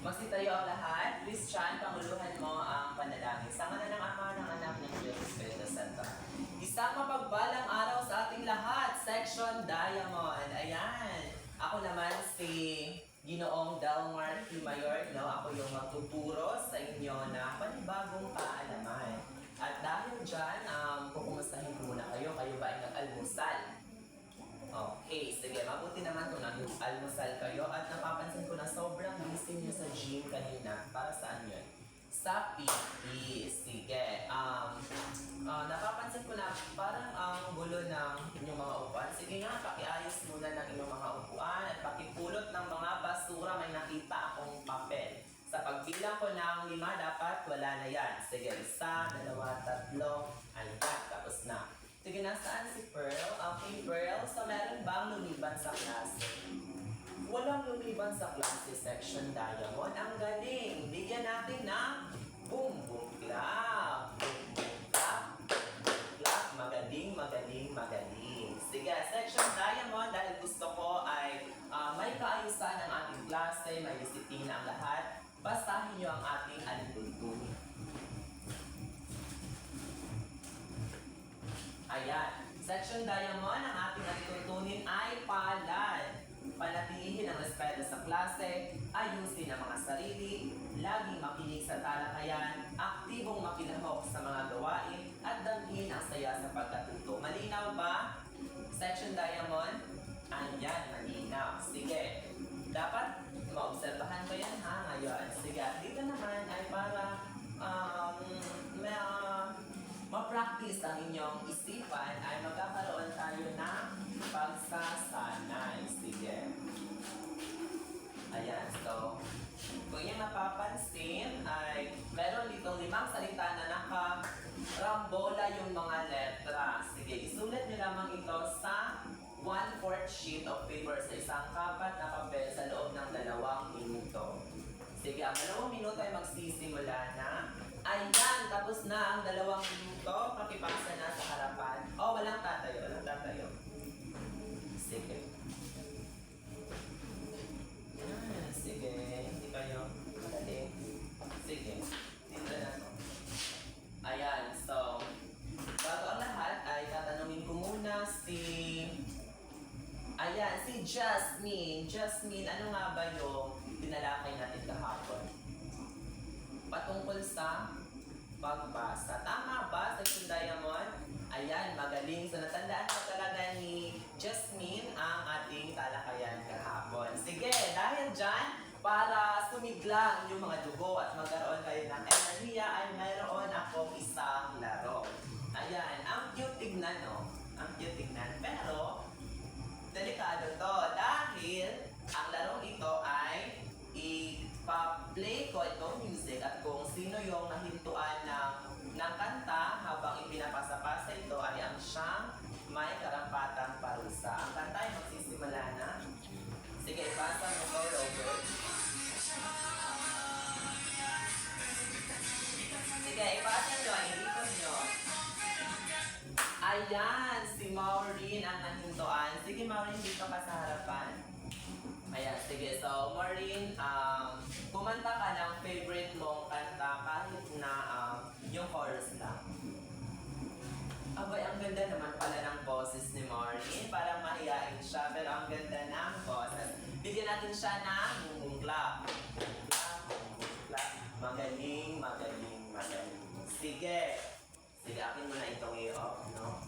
Magsitayo ang lahat. Christian, panguluhan mo ang panalangin. Sa ngala ng Ama, ng Anak, ng Diyos, Espiritu Santo. Isang mapagpalang araw sa ating lahat. Section Diamond. Ayan. Ako naman si Ginoong Delmar Himayor. No? Ako yung magtuturo sa inyo na panibagong kaalaman. At dahil dyan, kukumustahin ko muna kayo. Kayo ba ay nag-almusal? Okay, sige, mabuti naman kung nag-almusal kayo at napapansin ko na sobrang busy niyo sa gym kanina. Para saan yun? Sa PT. Sige. Napapansin ko na parang ang gulo ng inyong mga upuan. Sige nga, pakiayos muna ng inyong mga upuan at pakipulot ng mga basura. May nakita akong papel. Sa pagbilang ko ng 5, dapat wala na yan. Sige, 1, 2, 3. Ayan, tapos na. Sige, nasaan si Pearl? Okay, Pearl. So, meron bang lumiban sa klase? Walang lumiban sa klase, Section Diamond. Ang galing. Bigyan natin ng boom, boom, clap. Boom, boom, clap. Clap. Magaling, magaling, magaling. Sige, Section Diamond, dahil gusto ko ay may kaayusan ng ating klase, may disiplina ang lahat. Basahin niyo ang ating alituntunin. Ayan. Section Diamond, ang ating alituntunin ay palad. Panatilihin ang respeto sa klase, ayusin ang mga sarili, laging makinig sa talakayan, aktibong makilahok sa mga gawain, at damhin ang saya sa pagkatuto. Malinaw ba? Section Diamond? Ayan, malinaw. Sige. Dapat maobserbahan ko yan ha ngayon. Sige, dito naman ay para ma-practice ang inyong isipan ay magkakaroon tayo ng pagsasanay. Sige. Ayan, so kung yung napapansin ay meron ditong 5 salita na nakarambola yung mga letra. Sige, isulat nyo lamang ito sa 1/4 sheet of paper sa isang kapat na papel sa loob ng 2 minuto. Sige, ang 2 minuto ay magsisimula na. Ayan, tapos na ang 2 minuto. Pakipasa na sa harapan. Oh, walang tatayo, walang tatayo. Sige. Ayan, sige. Hindi kayo madali. Sige. Dito na to. Ayan, so bago ang lahat ay tatanungin ko muna si Jasmine. Jasmine, ano nga ba yung tinalakay natin kahapon? Patungkol sa pagbasa. Tama ba, Section Diamond? Ayan, magaling. So, natandaan ko talaga ni Jasmine ang ating talakayan kahapon. Sige, dahil dyan, para sumigla yung mga dugo at magkaroon kayo ng enerhiya, ay mayroon akong isang laro. Ayan, ang cute tignan, no? Ang cute tignan. Pero, delikado to dahil ang larong ito ay ipa-play ko itong music at kung sino yung nahintuan ng kanta habang ipinapasa-pasa ito ay ang siyang may karampatang parusa. Ang kanta ay magsisimula na. Sige, ipasa mo ko, Robert. Sige, ipasa nyo, ilipon nyo. Ayan, si Maureen ang nahintuan. Sige, Maureen, dito ka sa harapan. Ayan, sige. So, Maureen, kumanta ka ng favorite mong kanta kahit na yung chorus lang. Abay, ang ganda naman pala ng boses ni Maureen. Parang mahihain siya, pero ang ganda ng boses. Bigyan natin siya ng boom clap. Boom clap. Magaling, magaling, magaling. Sige. Sige, akin mo na itong i-off, no?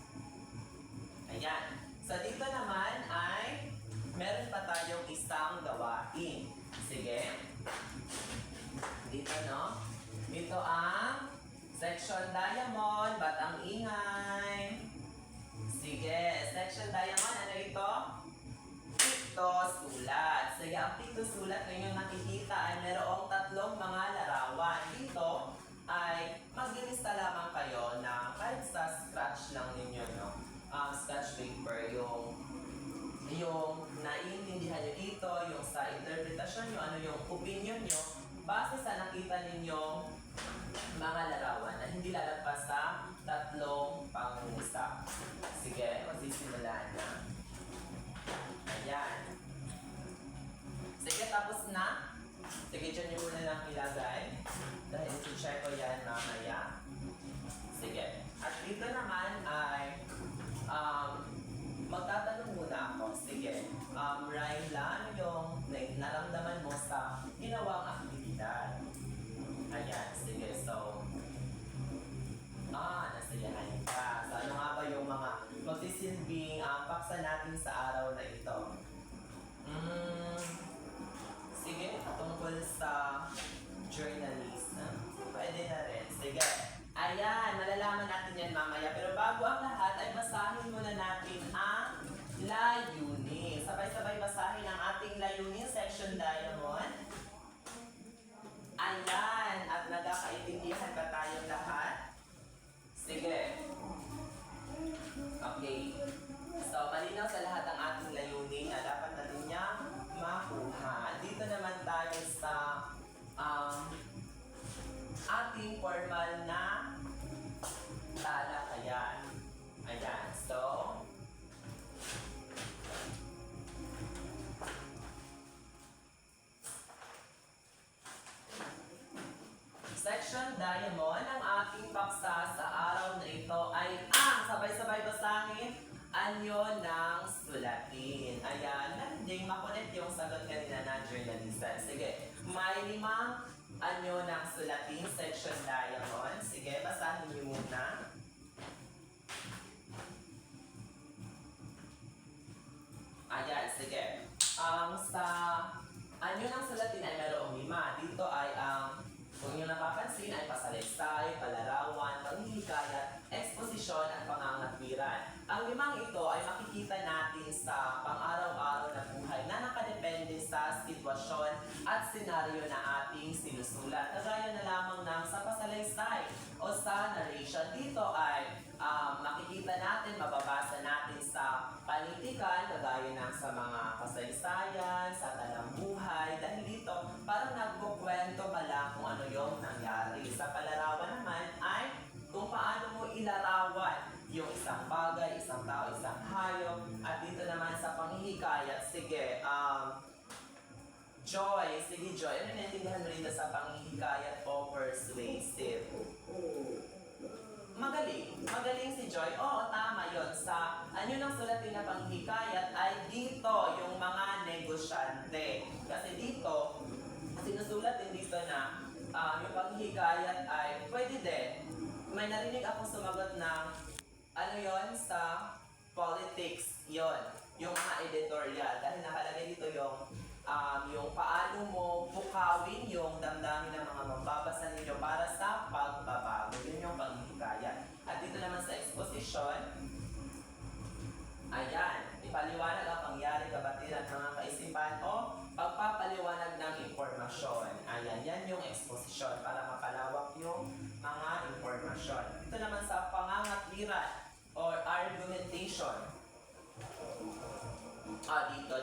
Ayan. So, dito naman ay meron pa tayong isang gawain. Sige. Dito, no? Ito ang Section Diamond. Ba't ang ingay? Sige. Section Diamond, ano ito? Pito sulat. Sige, ang pito sulat na inyong nakikita ay merong 3 mga larawan. Dito ay maglilista lamang kayo na kahit sa scratch lang ninyo, no? Scratch paper, yung naiintindihan nyo dito, yung sa interpretasyon nyo, ano yung opinion nyo, base sa nakita ninyong mga larawan na hindi lalagpas sa 3 pangungusap. Sige, magsisimula na. Ayan. Sige, tapos na. Sige, Sige, dyan nyo muna lang ilagay. Dahil isi-check ko yan mamaya. Sige. At dito naman ay magtatanong muna ako. Sige. Raila, ano yung naramdaman mo sa ginawang aktibidad? Ayan. Sige. So, nasiyahan ka. So, ano nga ba yung mga magsisilbing paksa natin sa araw na ito? Sige, tungkol sa journalist. Pwede na rin. Sige. Ayan, malalaman natin yan mamaya. Pero bago ang lahat, ay basahin muna natin ang layunin. Sabay-sabay basahin ang ating layunin, Section Diamond. Ayan, at nagkakaintindihan ba tayong lahat? Sige. Okay. So, malinaw sa lahat ang ating layunin na dapat natin niya makuha. Dito naman tayo sa ating formal na talakayan. Ayan. So, Section Diamond, ang ating paksa sa araw na ito ay sabay-sabay basahin, anyo ng sulatin. Ayan, hindi makulit yung sagot kanina na journalista. Sige, may 5 anyo ng sulatin, Section Diamond. Sige, basahin niyo muna. Ayan, sige. Sa anyo ng sulatin ay mayroong 5. Dito ay kung yung napapansin ay pasalaysay, palarawan, paghihikayat, eksposisyon at pangangatwiran. Ang 5 ito ay makikita natin sa pang-araw-araw na buhay na nakadepende sa sitwasyon at senaryo na ating sinusulat. Kagaya na lamang ng sa pasalaysay o sa narration. Dito ay makikita natin, mababasa natin sa panitikan, kagaya ng sa mga kasaysayan, sa talambuhay. Dahil dito, parang nagkukwento ka lang kung ano yung nangyari. Sa palarawan naman ay kung paano mo ilarawan yung isang bagay, isang tao, isang hayop. At dito naman sa panghihikayat, sige, Joy, sige Joy, ano naintindihan mo dito sa panghihikayat o persuasive? Magaling si Joy. Oo, tama yon. Sa anyo ng sulatin na panghikayat ay dito yung mga negosyante. Kasi dito, sinusulat din dito na yung panghikayat ay pwede din. May narinig ako sumagot na ano yon sa politics yon, yung mga editorial. Dahil nakalagay dito yung paano mo bukawin yung damdamin ng mga mababasa ninyo para sa pagbabago. Yun yung panghikayat. At dito naman sa exposition, ayan, ipaliwanag ang pangyari, kabatiran, mga kaisipan o pagpapaliwanag ng impormasyon. Ayan, yan yung exposition para mapalawak yung mga impormasyon. Ito naman sa pangangatwiran or argumentation.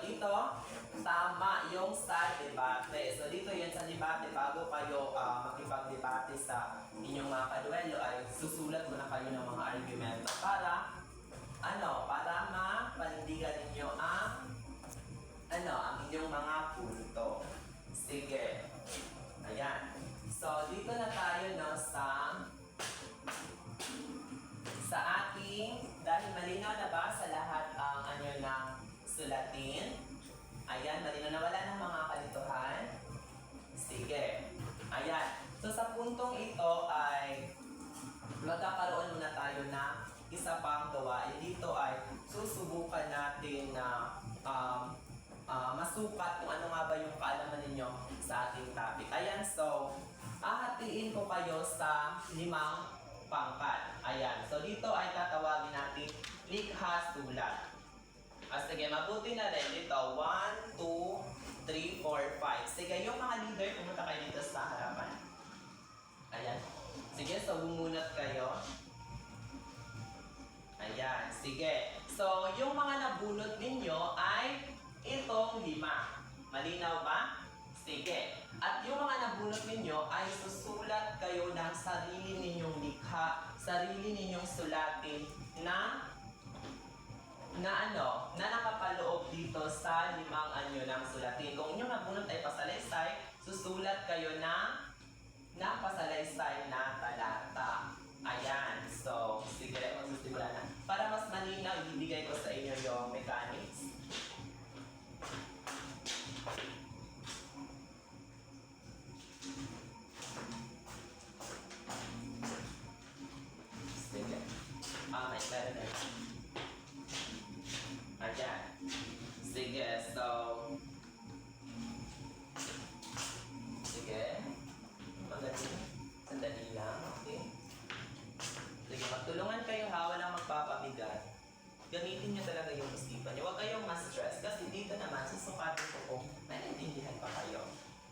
Dito, tama yung sa debate. So dito yun sa debate, bago kayo makipag-debate sa inyong mga kaduelo ay susulat muna kayo ng mga argumento para mapanindigan ninyo ang inyong mga punto. Sige. Ayan. So dito na tayo sa ating, dahil malinaw na ba sa lahat ang anyo ng sulatin? Ayan, malinaw na, wala ng mga kalituhan? Sige. Ayan. So sa puntong ito ay magkakaroon muna tayo na isa pang gawain. Dito ay susubukan natin na masukat kung ano nga ba yung kaalaman ninyo sa ating topic. Ayan, so hahatiin ko kayo sa 5 pangkat. Ayan. So dito ay tatawagin natin likha sulat. Sige, mabuti na rin dito. 1, 2, 3, 4, 5. Sige, yung mga leader, pumunta kayo dito sa harapan. Ayan. Sige, so bumunot kayo. Ayan. Sige. So, yung mga nabunot ninyo ay itong 5. Malinaw ba? Sige. At yung mga nabunot ninyo ay susulat kayo ng sarili ninyong likha, sarili ninyong sulatin na nakapaloob dito sa 5 anyo ng sulatin. Kung inyong nabunot ay pasalaysay, susulat kayo ng pasalaysay na talata. Ayan. So, sige, magsisimula na. Para mas malinaw, ibibigay ko sa inyo yung mechanics. Sige. May pera na. Ayan. Sige, so... Sige. Magaling. Sandali lang, okay? Sige, magtulungan kayo ha, walang magpapabigat. Gamitin niyo talaga yung isipan niyo. Huwag kayong ma-stress kasi dito naman, susukatin ko kung naiintindihan pa kayo.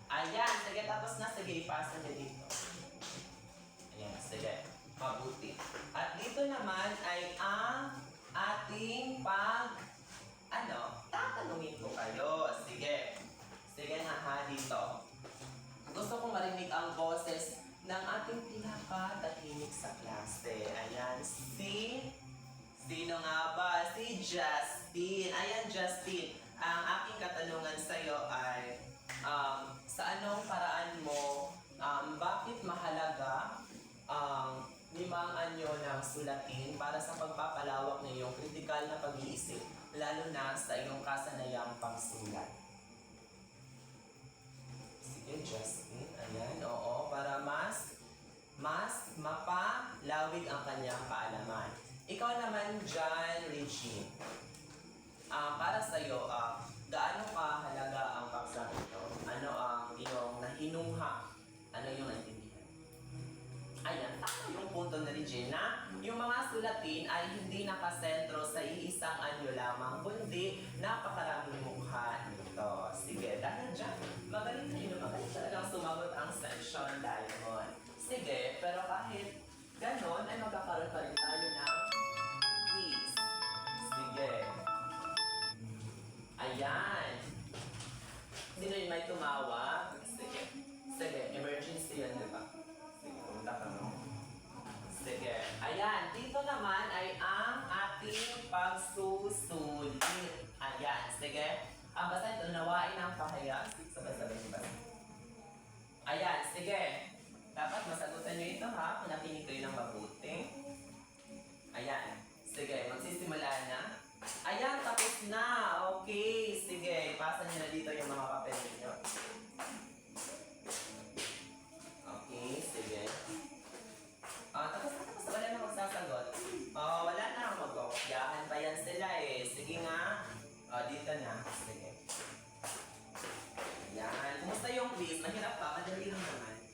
Ayan, sige, tapos na, sige, ipasa niyo dito. Ayan, sige, mabuti. At dito naman ay ang ating tatanungin ko kayo. Sige, sige na ha, dito. Gusto kong marinig ang boses ng ating pinakatahimik sa klase. Ayan, sino nga ba? Si Justin. Ayan, Justin. Ang aking katanungan sa iyo ay, sa anong paraan mo, bakit mahalaga ang 5 anyo ng sulatin para sa pagpapalawak ng iyong kritikal na pag-iisip, lalo na sa iyong kasanayang pagsulat? Sige, Justin. Ayan, oo. Para mas mapalawig ang kanyang kaalaman. Ikaw naman, John Regine. Para sa iyo, gaano kahalaga ang paksa ito? Ano ang iyong nahinungha? Ano yung naintindihan? Ayan, tama yung punto na Regina. Yung mga sulatin ay hindi nakasentro sa iisang anyo lamang, kundi napakaraming mukha nito. Sige, dahil dyan, magaling talagang sumagot ang section Diamond. Sige, pero kahit ganon, ay magkakaroon pa rin tayo ng quiz. Sige. Ayan. Sino yung may tumawag? Sige. Sige, emergency yan, di ba? Sige, punta ka mo. Sige. Ayan, dito naman ay ang ating pagsusulit. Ayan, sige. Basta ito, nawain ang pahayag. Sabay-sabay diba? Ayan, sige. Dapat masagutan nyo ito ha, kung nakinig kayo ng mabuti. Ayan. Sige, magsisimula na. Ayan, tapos na. Okay, sige. Ipasa nyo na dito yung mga papel ninyo. Okay, sige. Tapos wala na magsasagot. Wala na magkakopyahan pa yan sila eh. Sige nga. Dito na. Sige. Ayan. Kumusta yung quiz? Mahirap pa. Madali lang naman.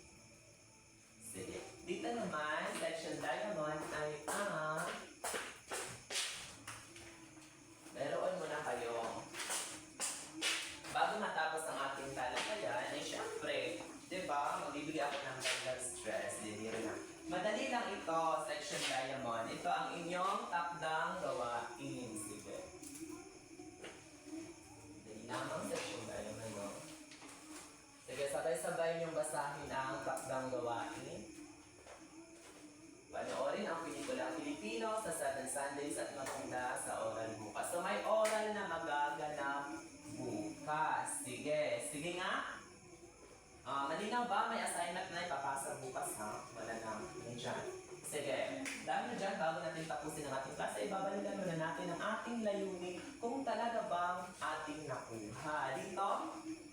Sige. Dito naman, section Diamond ay meron muna kayo. Bago matapos ang ating talakayan, ay syempre, diba, magbibigay ako ng mental stress. Diniro na. Madali lang ito, section Diamond. Ito ang inyong takdang gawain. Sige. Dali lamang section Diamond, no? Sige, sabay-sabay niyong basahin ang takdang gawain. Panoorin ang pelikulang Pilipino sa 7 Sundays at maganda sa oral bukas. So may oral na magaganap bukas. Sige, sige nga. Malinaw ba? May assignment na ipapasa bukas ha? Wala na. Dyan. Sige. Dahil dyan, bago natin tapusin ang ating klase, ibabalikan muna natin ang ating layunin kung talaga bang ating nakuha. Dito,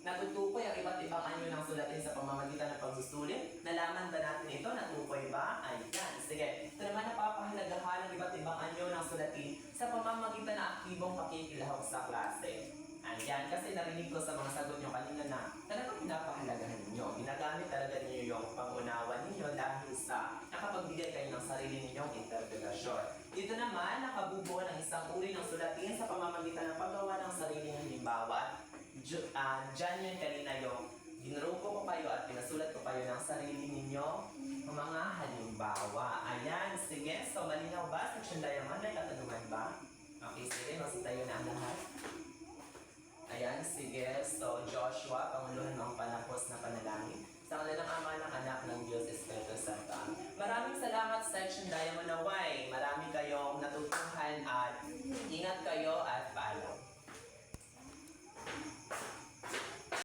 natutukoy ang iba't ibang anyo ng sulatin sa pamamagitan ng pagsusulit. Nalaman ba natin ito? Natukoy ba? Ayan. Sige. Ito naman napapahalagahan ng iba't ibang anyo ng sulatin sa pamamagitan ng aktibong pakikilahok sa klase. Ayan, kasi narinig ko sa mga sagot nyo kanina na talagang pinapahalagahan ninyo. Ginagamit talaga ninyo yung pangunawa ninyo dahil sa nakapagbigay kayo ng sarili ninyong interpretasyon. Dito naman, nakabubuo ng isang uri ng sulatin sa pamamagitan ng paggawa ng sarili ng halimbawa. Diyan yun kanina yung ginrupo ko kayo at pinasulat ko kayo ng sarili ninyo ng mga halimbawa. Ayan, sige. So, malinaw ba? Section Diamond, may katanungan ba? Okay, sige. Masitayo na ang lahat. Ayan, sige. So, Joshua.